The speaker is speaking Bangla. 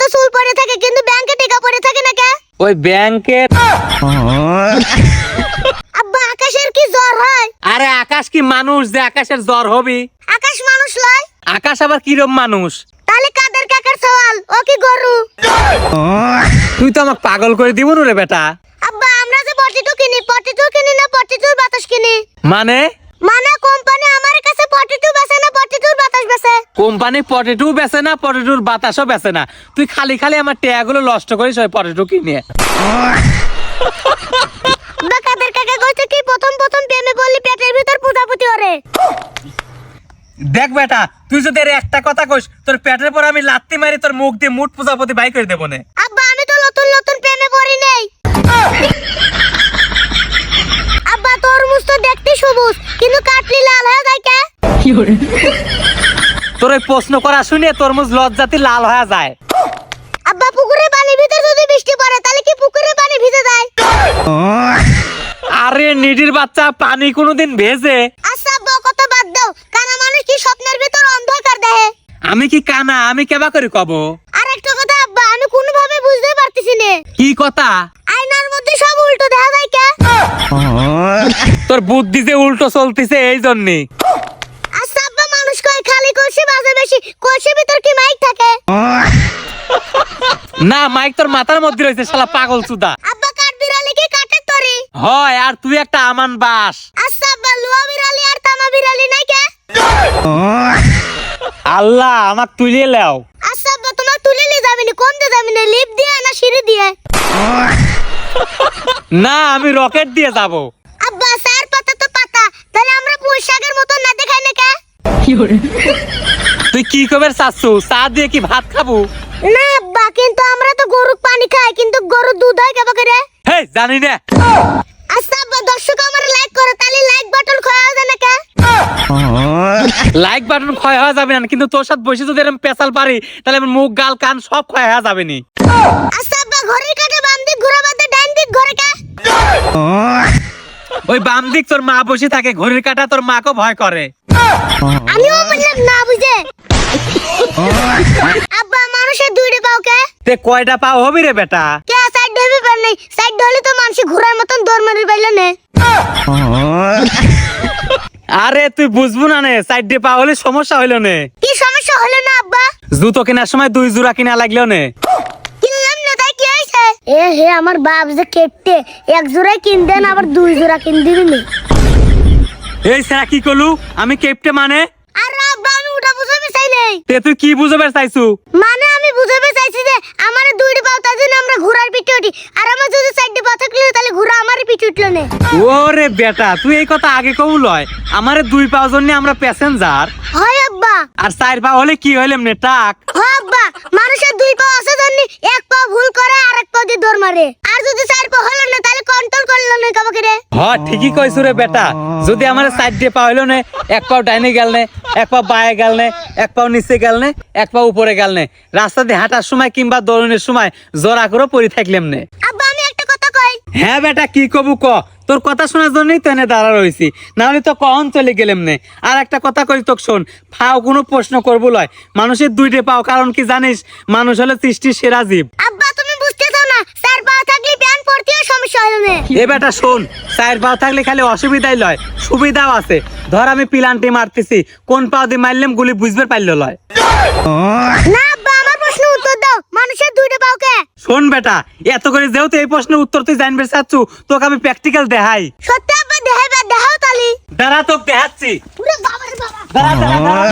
তো চুল পড়ে থাকে কিন্তু ব্যাংকে টাকা পড়ে থাকে না কে? ওই ব্যাংকে। আব্বা আকাশের কি জ্বর হয়? আরে আকাশ কি মানুষ যে আকাশের জ্বর হবি? আকাশ মানুষ লয়? আকাশ আবার কিরম মানুষ? তাহলে কাদের কাকার সওয়াল, ও কি গরু? তুই তো আমাকে পাগল করে দিব রে বেটা। আব্বা আমরা যে পটেটো কিনি না পটেটোর বাতাস কিনি? মানে কোম্পানি আমার কাছে পটেটো বেচে না পটেটোর বাতাস বেচে? কোম্পানি পটেটো বেচে না, পটেটোর বাতাসও বেচে না। তুই খালি খালি আমার টেয়াগুলো নষ্ট করিস ওই পটেটো কিনে। আব্বা কাদের কাকা কইছে কি প্রথম প্রেমে বললি পেটের ভিতর পুতাপুতি ওরে? দেখ বেটা, তুই যদি এর একটা কথা কইস তোর পেটের পর আমি লাত্তি মারি তোর মুখ দিয়ে মুঠ পূজাপতি বাই করে দেবো নে। আব্বা আমি তো নতুন প্রেমে পড়ি নাই। আব্বা তরমুজ তো দেখতে সবুজ কিন্তু কাটলি লাল হয়ে যায় কে? তোর ওই প্রশ্ন করা শুনে তরমুজ লজ্জাতি লাল হয়ে যায়। আব্বা পুকুরে পানির ভিতর যদি বৃষ্টি পড়ে তাহলে কি পুকুরে পানি ভিজে যায়? আরে নিডির বাচ্চা, পানি কোনোদিন ভেজে? আচ্ছা আব্বা কত বাদ দাও, কানা মানুষ কি স্বপ্নের ভিতর অন্ধকার দেখে? আমি কি কানা? আমি কেবা করে কব? আর একটা কথা আব্বা আমি কোনোভাবে বুঝতে পারতেছি না। কি কথা? আয়নার মধ্যে সব উল্টো দেখা যায় কে? তোর বুদ্ধি যে উল্টো চলতিছে এই জন্যে। আচ্ছা আব্বা মানুষ কয় খালি কলসি বাজে বেশি, কলসির ভিতর কি মাইক থাকে? না, মাইক তোর মাথার মধ্যে রয়েছে শালা পাগল চুদা। আব্বা কাঠ বিড়ালি কি কাঠের তরি? হয়, আর তুই একটা আমান বাস। আচ্ছা আব্বা লুয়া বিড়ালি আর তামা বিড়ালি নাই কে? আল্লাহ আমাক তুলিয়ে লাও। আচ্ছা আব্বা তোমার তুলে নিয়ে যাবি না, কোন দিয়ে যাবি না, লিফট দিয়ে না সিঁড়ি দিয়ে? না, আমি রকেট দিয়ে যাব। আব্বা স্যার পাতা তো পাতা, তাহলে আমরা পোশাকের মতো না দেখাই না কে? তুই কি কবে চাচ্ছু? চা দিয়ে কি ভাত খাবো? না আব্বা কিন্তু আমরা তো গরুর পানি খাই কিন্তু গরুর দুধ হয় কেবা করে? হে জানি না। আচ্ছা আব্বা দর্শক আমার লাইক করে তাহলে লাইক বাটন খোয়া যায় না কে? লাইক বাটন ক্ষয় হয়ে যাবে না, কিন্তু তোর সাথে বসে যদি এরকম পেশাল পারি তাহলে আমার মুখ গাল কান সব ক্ষয় হয়ে যাবে নি। আচ্ছা আব্বা ঘড়ির কাঁটা বাম দিক ঘোরা বাদে ডান দিক ঘরে কে? ওই বাম দিক তোর মা বসে থাকে, ঘড়ির কাঁটা তোর মাকেও ভয় করে। আমিও বললাম না বুঝে। আব্বা মানুষের দুইটা পাও কে? তে কয়টা পাও হবি রে বেটা? কে সাইড ধরবি পার নাই, সাইড ধরলে তো মানুষ ঘোড়ার মতন দৌড় মারি পাইল না। আরে তুই বুঝবো না নে, সাইড দিয়ে পা হলে সমস্যা হইলো নে। কি সমস্যা হলো না আব্বা? জুতো কেনার সময় 2 জোড়া কিনা লাগলো নে। কিনলাম না তাই কি হয়েছে? এ হে আমার বাপ যে কেটে এক জোড়া কিন দেন আবার 2 জোড়া কিন দিবি নি। এই সেরা কি করলু? আমি কেপটে মানে? আরে আব্বা আমি ওটা বুঝাতে চাই নাই। তে তুই কি বুঝাবে চাইছু? মানে আমি বুঝাতে চাইছি যে আমার দুইটা পাও তার জন্য আমরা ঘোড়ার পিঠে উঠি, আর আমার যদি সাইডে পা থাকলে তাহলে ঘোড়া আমার পিঠে উঠলো না। ওরে বেটা, তুই এই কথা আগে কবু লয়। আমারে 2 পাও জন্য আমরা প্যাসেঞ্জার, হয় আব্বা। আর 4 পা হলে কি হইলাম নে টাক। হয় আব্বা মানুষের 2 পা আছে জন্য এক পা ভুল করে আর এক পা দিয়ে দৌড় মারে, আর যদি 4 পা হলো না তাহলে কন্ট্রোল করলো না কাবাকে রে। হ ঠিকই কইছু রে বেটা, যদি আমার সাইড দিয়ে পা হইলো নে, এক পাও ডাইনে গেল নে, এক পা বায়ে গেল নে, এক পাও নিচে গেল নে, এক পা উপরে গেল নে, রাস্তা দিয়ে হাঁটার সময় কিংবা দৌড়ানোর সময় জোরা করে পড়ে থাকলাম নে। আব্বা আমি একটা কথা কই। হ্যাঁ বেটা কি কবু ক, তোর কথা শোনার জন্যই তো এনে দাঁড়া রয়েছি, না হলে তো কখন চলে গেলাম নে। আর একটা কথা কই তোকে শোন, ফাও কোনো প্রশ্ন করবো লয়, মানুষের 2টে পাও, কারণ কি জানিস? মানুষ হলো সৃষ্টির সেরা জীব। আব্বা তুমি বুঝতেছো না, 4 পা থাকলে প্যান পড়তেও সমস্যা হলো না। এ বেটা শোন, 4 পাও থাকলে খালি অসুবিধাই লয়, সুবিধাও আছে। ধর আমি পিলান্টি মারতেছি, কোন পাও দিয়ে মারলাম গুলি বুঝবে পারলো লয়। না আব্বা আমার প্রশ্ন উত্তর দাও, মানুষের 2টে পাও কে? শোন বেটা, এত করে যেহেতু এই প্রশ্নের উত্তর তুই জানবে চাচ্ছু, তোকে আমি প্র্যাকটিক্যাল দেখাই। সত্যি আব্বা দেখাও তালি। দাঁড়া তোকে দেখাচ্ছি। ওরে বাবা রে বাবা। দাঁড়া দাঁড়া দাঁড়া।